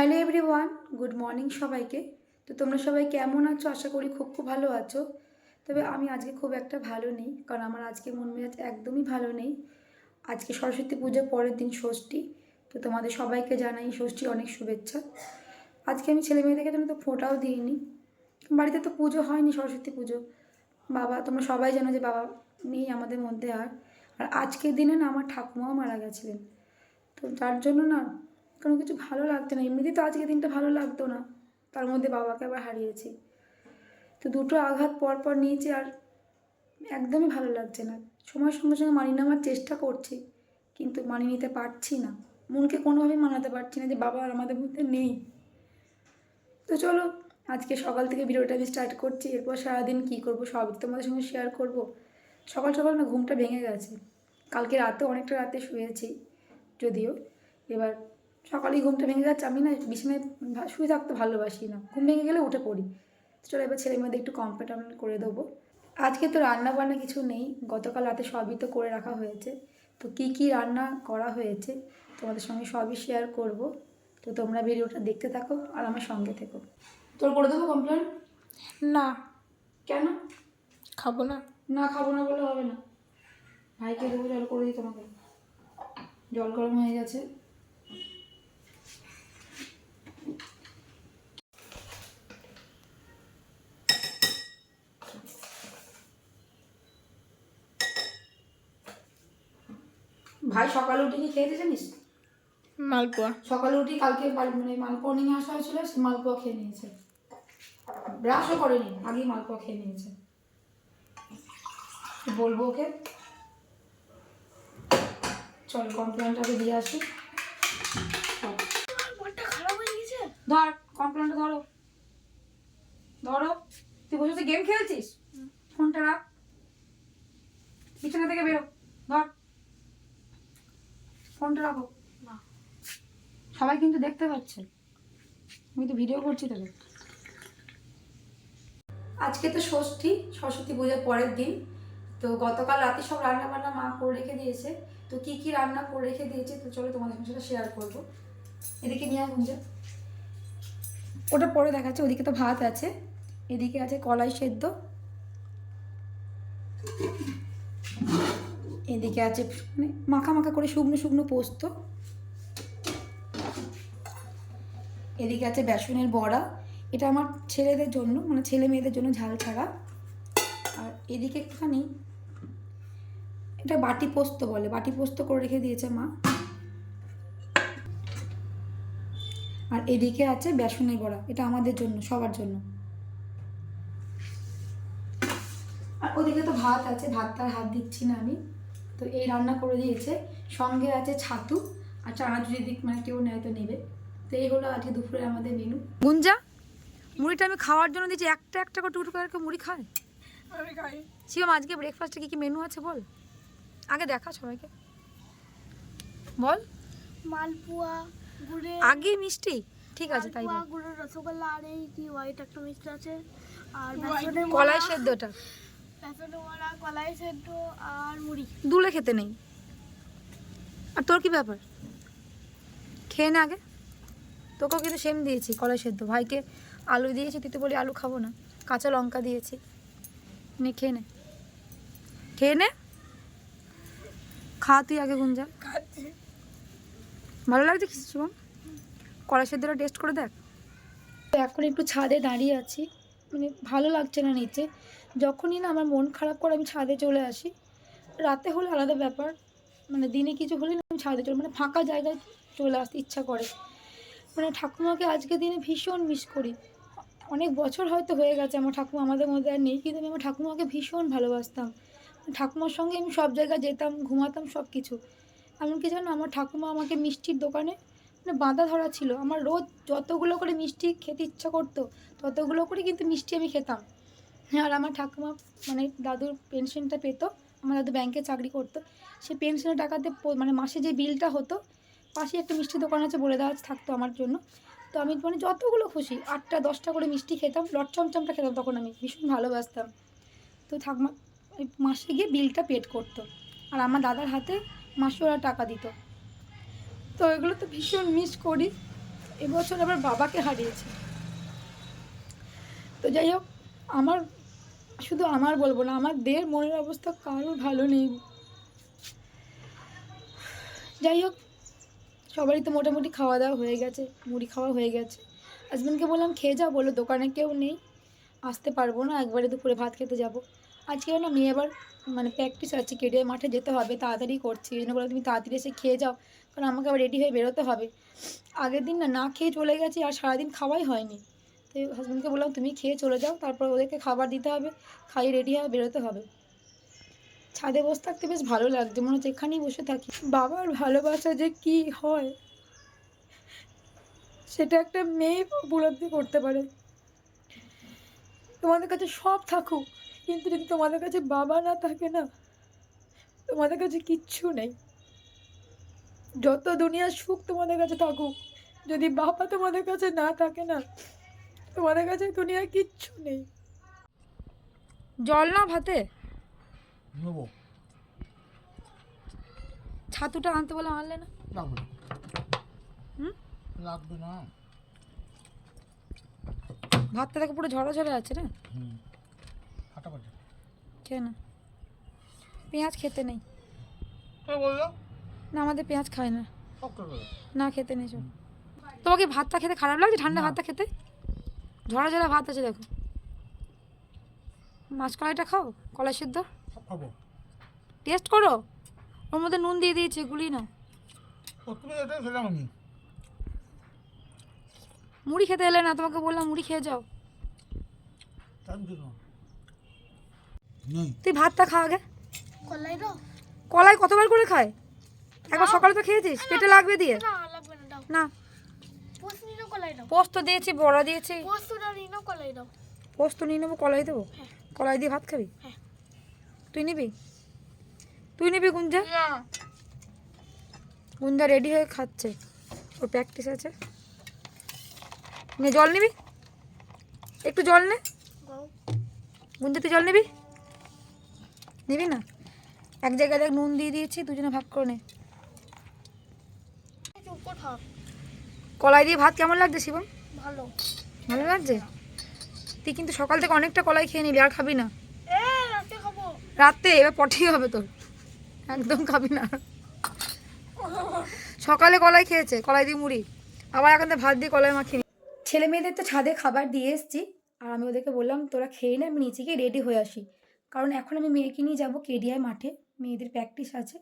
Hello everyone, good morning সবাইকে। তো তোমরা সবাই কেমন আছো? আশা করি খুব ভালো আছো। তবে আমি আজকে খুব একটা ভালো নেই, কারণ আমার আজকে মন মেজাজ একদমই ভালো নেই। আজকে সরস্বতী পুজোর পরের দিন ষষ্ঠী। তো তোমাদের সবাইকে জানাই ষষ্ঠী অনেক শুভেচ্ছা। আজকে আমি ছেলে মেয়েদেরকে জন্য তো ফোঁটাও দিইনি, বাড়িতে তো পুজো হয়নি, সরস্বতী পুজো। বাবা, তোমরা সবাই জানো যে বাবা নেই আমাদের মধ্যে। আর আর আজকের দিনে না আমার ঠাকুমাও মারা গেছিলেন। তো যার জন্য না কোনো কিছু ভালো লাগছে না। এমনিতেই তো আজকে দিনটা ভালো লাগতো না, তার মধ্যে বাবাকে আবার হারিয়েছি। তো দুটো আঘাত পর পর নিয়েছি, আর একদমই ভালো লাগছে না। সময়ের সঙ্গে সঙ্গে মানিয়ে নেওয়ার চেষ্টা করছি, কিন্তু মানিয়ে নিতে পারছি না। মনকে কোনোভাবেই মানাতে পারছি না যে বাবা আর আমাদের মধ্যে নেই। তো চলো, আজকে সকাল থেকে ভিডিওটা আমি স্টার্ট করছি। এরপর সারাদিন কী করবো সবই তোমাদের সঙ্গে শেয়ার করব। সকাল সকাল না ঘুমটা ভেঙে গেছে। কালকে রাতে অনেকটা রাতে শুয়েছি যদিও, এবার সকালেই ঘুমটা ভেঙে যাচ্ছে। আমি না বিছানায় শুয়ে থাকতে ভালোবাসি না, ঘুম ভেঙে গেলে উঠে পড়ি। চলো এবার ছেলের মধ্যে একটু কমফর্টেবল করে দেবো। আজকে তো রান্না বান্না কিছু নেই, গতকাল রাতে সবই তো করে রাখা হয়েছে। তো কি কি রান্না করা হয়েছে তোমাদের সঙ্গে সবই শেয়ার করব। তো তোমরা ভিডিওটা দেখতে থাকো আর আমার সঙ্গে থেকো। তোর করে দেবো কমপ্লেন? না, কেন? খাবো না। না খাবো না বলে হবে না, ভাইকে দেবো, জল করে দিই তোমাকে। জল গরম হয়ে গেছে। ভাই সকালে উঠে কি খেয়েছে জানিস? মালপোয়া। সকালে উঠে কালকে মানে মালপোয়া নিয়ে আসা হয়েছিল, সে মালপোয়া খেয়ে নিয়েছে। ব্রাশও করেনি, আগেই মালপোয়া খেয়ে নিয়েছে। বলবো ওকে। চল কমপ্লেনটা আগে দিয়ে আসি। খারাপ হয়ে গেছে। ধর কমপ্লেনটা, ধরো ধরো। তুই বসে গেম খেলছিস? ফোনটা রাখ, বিছানা থেকে বেরো। ধর ফোনটা রাখো। না, সবাই কিন্তু দেখতে পাচ্ছে, আমি তো ভিডিও করছি তোকে। আজকে তো ষষ্ঠী, সরস্বতী পূজার পরের দিন। তো গতকাল রাতে সব রান্না বান্না মা করে রেখে দিয়েছে। তো কি কি রান্না করে রেখে দিয়েছে তো চলো তোমাদের সঙ্গে সেটা শেয়ার করবো। এদিকে নিয়ে গুঞ্জা, ওটা পরে দেখাচ্ছে। ওদিকে তো ভাত আছে, এদিকে আছে কলাই সেদ্ধ, এদিকে আছে মানে মাখা মাখা করে শুকনো শুকনো পোস্ত, এদিকে আছে বেসনের বড়া। এটা আমার ছেলেদের জন্য, মানে ছেলে মেয়েদের জন্য ঝাল ছাড়া। আর এদিকে একটুখানি, এটা বাটি পোস্ত বলে, বাটি পোস্ত করে রেখে দিয়েছে মা। আর এদিকে আছে বেসনের বড়া, এটা আমাদের জন্য, সবার জন্য। আর ওদিকে তো ভাত আছে, ভাতটা হাত দিচ্ছি না আমি। তো এই রান্না করে দিয়েছে, সঙ্গে আছে ছাতু আর চানাচুর, যদি মানে কেউ নেয় তো নেবে। তো এই হলো আজকে দুপুরে আমাদের মেনু। গুঞ্জা, মুড়িটা আমি খাওয়ার জন্য দিচ্ছি, একটা একটা করে টুকটুক করে মুড়ি খায়। আমি খাই। শিবম, আজকে ব্রেকফাস্টে কী কী মেনু আছে বল, আগে দেখা সবাইকে বল। মালপোয়া, গুড়ের আগে মিষ্টি, ঠিক আছে তাই বল। গুড়ের রসগোল্লা, আর এই কি হোয়াইট একটা মিষ্টি আছে, আর কলাই সেদ্ধটা বেসনের বড়া, কলাই সেদ্ধ আর মুড়ি। দুলে খেতে নেই। আর তোর কি ব্যাপার? খেয়ে নে আগে। তোকেও কিন্তু সেম দিয়েছি, কলাই সেদ্ধ। ভাইকে আলু দিয়েছি, তুই তো বলি আলু খাবো না, কাঁচা লঙ্কা দিয়েছি। নে খেয়ে নে, খেয়ে নে, খা তুই আগে গুঞ্জা। খাচ্ছি। ভালো লাগছে কিছু শুভম? কলাই সেদ্ধটা টেস্ট করে দেখ। এখন একটু ছাদে দাঁড়িয়ে আছি, মানে ভালো লাগছে না নিচে। যখনই না আমার মন খারাপ করে আমি ছাদে চলে আসি। রাতে হলে আলাদা ব্যাপার, মানে দিনে কিছু হলে না আমি ছাদে চলে, মানে ফাঁকা জায়গায় চলে আসতে ইচ্ছা করে। মানে ঠাকুমাকে আজকের দিনে ভীষণ মিস করি। অনেক বছর হয়তো হয়ে গেছে আমার ঠাকুমা আমাদের মধ্যে আর নেই, কিন্তু আমি আমার ঠাকুমাকে ভীষণ ভালোবাসতাম। ঠাকুমার সঙ্গে আমি সব জায়গায় যেতাম, ঘুমাতাম, সব কিছু। এমনকি জানো, আমার ঠাকুমা আমাকে মিষ্টির দোকানে মানে বাঁধা ধরা ছিল। আমার রোজ যতগুলো করে মিষ্টি খেতে ইচ্ছা করতো ততগুলো করে কিন্তু মিষ্টি আমি খেতাম। আর আমার ঠাকুমা মানে দাদুর পেনশনটা পেতো, আমার দাদু ব্যাংকে চাকরি করতো। সেই পেনশনের টাকাতে মানে মাসে যে বিলটা হতো, পাশে একটা মিষ্টির দোকান আছে বলে দেওয়া থাকতো আমার জন্য। তো আমি মানে যতগুলো খুশি 8টা 10টা করে মিষ্টি খেতাম, লট চমচমটা খেতাম, তখন আমি ভীষণ ভালোবাসতাম। তো ঠাকুমা ওই মাসে গিয়ে বিলটা পেড করতো, আর আমার দাদার হাতে মাসে ওরা টাকা দিত। তো এগুলো তো ভীষণ মিস করি। এবছর আবার বাবাকে হারিয়েছি। তো যাই হোক, আমার শুধু আমার বলবো না, আমাদের মনের অবস্থা কারোর ভালো নেই। যাই হোক, সবারই তো মোটামুটি খাওয়া দাওয়া হয়ে গেছে, মুড়ি খাওয়া হয়ে গেছে। হাজব্যান্ডকে বললাম খেয়ে যাও, বললো দোকানে কেউ নেই, আসতে পারবো না, একবারে দুপুরে ভাত খেতে যাব। আজকে না মেয়ে আবার মানে প্র্যাকটিস আছে, কেটে মাঠে যেতে হবে, তাড়াতাড়ি করছি, এই জন্য বললাম তুমি তাড়াতাড়ি এসে খেয়ে যাও, কারণ আমাকে আবার রেডি হয়ে বেরোতে হবে। আগের দিন না খেয়ে চলে গেছি, আর সারাদিন খাওয়াই হয়নি। তো হাজব্যান্ডকে বললাম তুমি খেয়ে চলে যাও, তারপর ওদেরকে খাবার দিতে হবে, খাইয়ে রেডি হয়ে বেরোতে হবে। ছাদে বসে থাকতে বেশ ভালো লাগছে, মনে হচ্ছে এখানেই বসে থাকি। বাবার ভালোবাসা যে কি হয় সেটা একটা মেয়ে উপলব্ধি করতে পারে। তোমাদের কাছে সব থাকুক, কিন্তু যদি তোমাদের কাছে বাবা না থাকে না, তোমাদের কাছে কিচ্ছু নেই। যত দুনিয়ার সুখ তোমাদের কাছে থাকুক, যদি বাবা তোমাদের কাছে না থাকে না, তোমাদের কাছে দুনিয়ার কিচ্ছু নেই। জল না ভাতে নেবো, ছাতুটা আনতে বলে আনলে না? লাগবে না। হুম, লাগবে না। ভাতটা দেখো পুরো ঝরা ঝরা আছে না। ফাটাফাটি খেয়ে না, পেঁয়াজ খেতে নেই কে বললো? না, আমাদের পেঁয়াজ খায় না, সব কে বললো? না খেতে নেই সব। তোমাকে ভাতটা খেতে খারাপ লাগছে? ঠান্ডা না। ভাতটা খেতে ঝরা ঝরা ভাত আছে দেখো। মাছ কলাইটা খাও, কলাই সিদ্ধ সব খাবো। টেস্ট করো, ওর মধ্যে নুন দিয়ে দিয়েছে, এগুলি না। তুমি এটাই খেলাম আমি। মুড়ি খেতে এলে না, তোমাকে বললাম মুড়ি খেয়ে যাও। টাইম ছিল না। নেই। তুই ভাতটা খা আগে। কলাই দাও। কলাই কতবার করে খায়? একবার সকালে তো খেয়েছিস, পেটে লাগবে দিয়ে। না লাগবে না, দাও। না, পোস্ত নিয়ে নাও, কলাই দাও। পোস্ত দিয়েছি, বড়া দিয়েছি। পোস্তটা নিয়ে নাও, কলাই দাও। পোস্ত নিয়ে নেবো, কলাই দেবো। হ্যাঁ। কলাই দিয়ে ভাত খাবি? হ্যাঁ। তুই নিবি? তুই নিবি গুঞ্জা? না। গুঞ্জা রেডি হয়ে খাচ্ছে, ওর প্র্যাকটিস আছে। নে জল নিবি, একটু জল নে। দাও। গুঞ্জা তুই জল নিবি? নিবি না? এক জায়গায় দেখ নুন দিয়ে দিয়েছি, দুজনে ভাগ করে নে। চুপ কর থাক। কলাই দিয়ে ভাত কেমন লাগছে শিবম? ভালো। ভালো লাগছে? তুই কিন্তু সকাল থেকে অনেকটা কলাই খেয়ে নিলি, আর খাবি না রাতে খাবো। রাতে, এবার পটি হবে তোর, একদম খাবি না। সকালে কলাই খেয়েছে, কলাই দিয়ে মুড়ি, আবার এখন তো ভাত দিয়ে কলাই মাখিয়ে। ছেলে মেয়েদের তো ছাদে খাবার দিয়ে এসেছি, আর আমি ওদেরকে বললাম তোরা খেয়ে নে, আমি নিচে গিয়ে রেডি হয়ে আসি, কারণ এখন আমি মেয়েকে নিয়ে যাবো কেডিআই মাঠে, মেয়েদের প্র্যাকটিস আছে।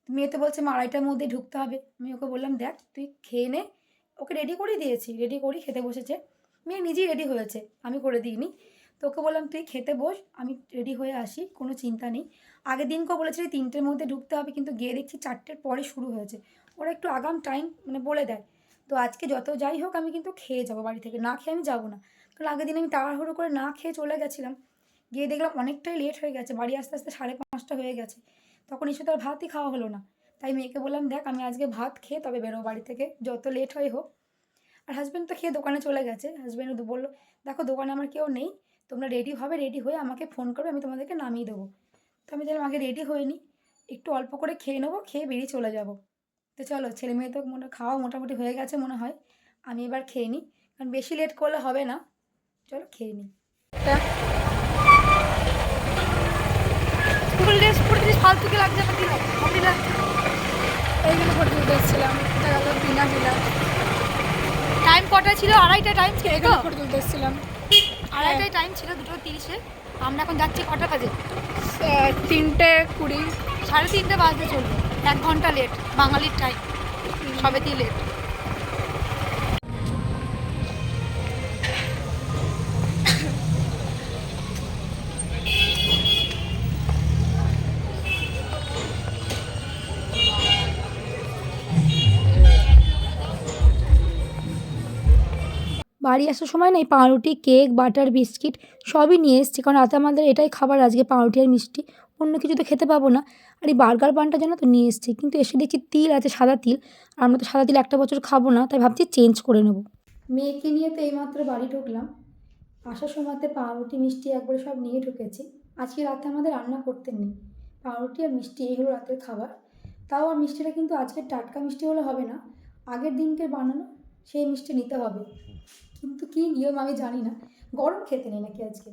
মেয়ে তো বলছে 2:30টার মধ্যে ঢুকতে হবে। আমি ওকে বললাম দেখ তুই খেয়ে নে, ওকে রেডি করে দিয়েছি, রেডি করি খেতে বসেছে। মেয়ে নিজেই রেডি হয়েছে, আমি করে দিইনি। তো ওকে বললাম তুই খেতে বস, আমি রেডি হয়ে আসি, কোনো চিন্তা নেই। আগের দিনকেও বলেছিলি 3টের মধ্যে ঢুকতে হবে, কিন্তু গিয়ে দেখছি 4টের পরে শুরু হয়েছে। ওরা একটু আগাম টাইম মানে বলে দেয়। তো আজকে যত যাই হোক আমি কিন্তু খেয়ে যাবো বাড়ি থেকে, না খেয়ে আমি যাবো না। কারণ আগের দিন আমি তাড়াহুড়ো করে না খেয়ে চলে গেছিলাম, গিয়ে দেখলাম অনেকটাই লেট হয়ে গেছে, বাড়ি আস্তে আস্তে 5:30 হয়ে গেছে। তখন এসে তো আর ভাতই খাওয়া হলো না। তাই মেয়েকে বললাম দেখ আমি আজকে ভাত খেয়ে তবে বেরোবো বাড়ি থেকে, যত লেট হয় হোক। আর হাজব্যান্ড তো খেয়ে দোকানে চলে গেছে। হাজব্যান্ড বললো দেখো দোকানে আমার কেউ নেই, তোমরা রেডি হবে, রেডি হয়ে আমাকে ফোন করবে, আমি তোমাদেরকে নামিয়ে দেবো। তো আমি দেখলাম আগে রেডি হয়ে নিই, একটু অল্প করে খেয়ে নেবো, খেয়ে বেরিয়ে চলে যাব। তো চলো, ছেলে মেয়ে তো খাওয়া মোটামুটি হয়ে গেছে মনে হয়, আমি এবার খেয়ে নিই, কারণ বেশি লেট করলে হবে না। চলো খেয়ে নিই। স্কুল ড্রেস পরতেছিস, ফালতুকে লাগছে না, দিলাম এইগুলো পরে তুলতে এসেছিলাম, এটা গেল বিনা দিলাম। টাইম কটা ছিল? 2:30 টাইম ছিল, এগুলো ফটো তুলতে এসেছিলাম। 2:30 টাইম ছিল, 2:30-এ। আমরা এখন যাচ্ছি কটা বাজে? 3:20, 3:30 বাজতে চলবে, 1 ঘন্টা লেট, বাঙালির টাইম সবেতেই লেট। বাড়ি আসার সময় না এই পাউরুটি, কেক, বাটার, বিস্কিট সবই নিয়ে এসেছি, কারণ রাতে আমাদের এটাই খাবার আজকে, পাউরুটি আর মিষ্টি, অন্য কিছু তো খেতে পাবো না। আর এই বার্গার বানটা যেন তো নিয়ে এসেছি, কিন্তু এসে দেখছি তিল আছে, সাদা তিল, আর আমরা তো সাদা তিল একটা বছর খাবো না, তাই ভাবছি চেঞ্জ করে নেব। মেয়েকে নিয়ে তো এইমাত্র বাড়ি ঢুকলাম, আসার সময়তে পাউরুটি মিষ্টি একবারে সব নিয়ে ঢুকেছি। আজকে রাতে আমাদের রান্না করতে নেই, পাউরুটি আর মিষ্টি এইগুলো রাতের খাবার। তাও আর মিষ্টিটা কিন্তু আজকে টাটকা মিষ্টি হলে হবে না, আগের দিনকে বানানো সেই মিষ্টি নিতে হবে। কিন্তু কী নিয়ম আমি জানি না, গরম খেতে নেই নাকি আজকে।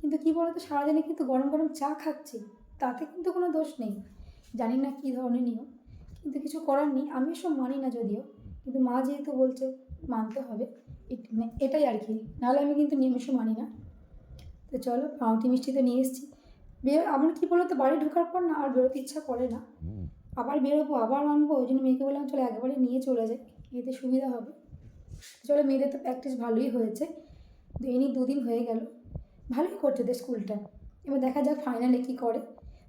কিন্তু কী বলতো, সারাদিনে কিন্তু গরম গরম চা খাচ্ছি, তাতে কিন্তু কোনো দোষ নেই। জানি না কী ধরনের নিয়ম, কিন্তু কিছু করার নেই। আমি এসব মানি না যদিও, কিন্তু মা যেহেতু বলছে মানতে হবে, মানে এটাই আর কি। নাহলে আমি কিন্তু নিয়ম এসব মানি না। তো চলো, পাউরুটি মিষ্টি তো নিয়ে এসেছি। আমার কী বলো তো, বাড়ি ঢোকার পর না আর বেরোতে ইচ্ছা করে না। আবার বেরোবো, আবার আনবো, ওই জন্য মেয়েকে বললাম চলো একবারে নিয়ে চলে যাই, এতে সুবিধা হবে। চলো, মেয়েদের তো প্র্যাকটিস ভালোই হয়েছে, এই নিয়ে 2 দিন হয়ে গেল, ভালোই করছে ওদের স্কুলটা। এবার দেখা যাক ফাইনালে কী করে।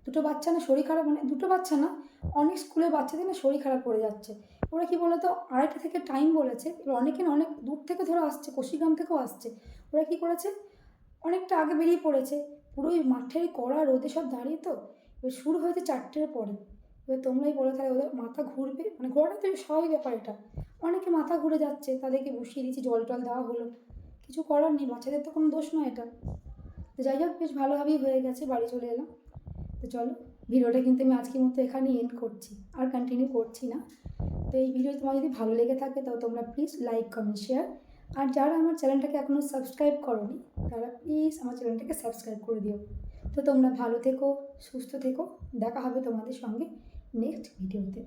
দুটো বাচ্চা না শরীর খারাপ, মানে দুটো বাচ্চা না, অনেক স্কুলের বাচ্চাদের না শরীর খারাপ করে যাচ্ছে। ওরা কী বলো তো, 2:30 থেকে টাইম বলেছে। এবার অনেকে না অনেক দূর থেকে ধরো আসছে, কোশিগ্রাম থেকেও আসছে। ওরা কী করেছে, অনেকটা আগে বেরিয়ে পড়েছে, পুরো ওই মাঠের কড়া রোদে সব দাঁড়িয়ে তো। এবার শুরু হয়েছে 4টের পরে। এবার তোমরাই বলো তাহলে ওদের মাথা ঘুরবে, মানে ঘোরাটা তো স্বাভাবিক ব্যাপার এটা। অনেকে মাথা ঘুরে যাচ্ছে, তাদেরকে বসিয়ে দিয়েছি, জল টল দেওয়া হলো, কিছু করার নেই, বাচ্চাদের তো কোনো দোষ নয় এটা। তো যাই হোক, বেশ ভালোভাবেই হয়ে গেছে, বাড়ি চলে এলাম। তো চলো, ভিডিওটা কিন্তু আমি আজকের মতো এখানেই এন্ড করছি, আর কন্টিনিউ করছি না। তো এই ভিডিও তোমার যদি ভালো লেগে থাকে তো তোমরা প্লিজ লাইক, কমেন্ট, শেয়ার। আর যারা আমার চ্যানেলটাকে এখনও সাবস্ক্রাইব করোনি তারা প্লিজ আমার চ্যানেলটাকে সাবস্ক্রাইব করে দিও। তো তোমরা ভালো থেকো, সুস্থ থেকো, দেখা হবে তোমাদের সঙ্গে নেক্সট ভিডিওতে।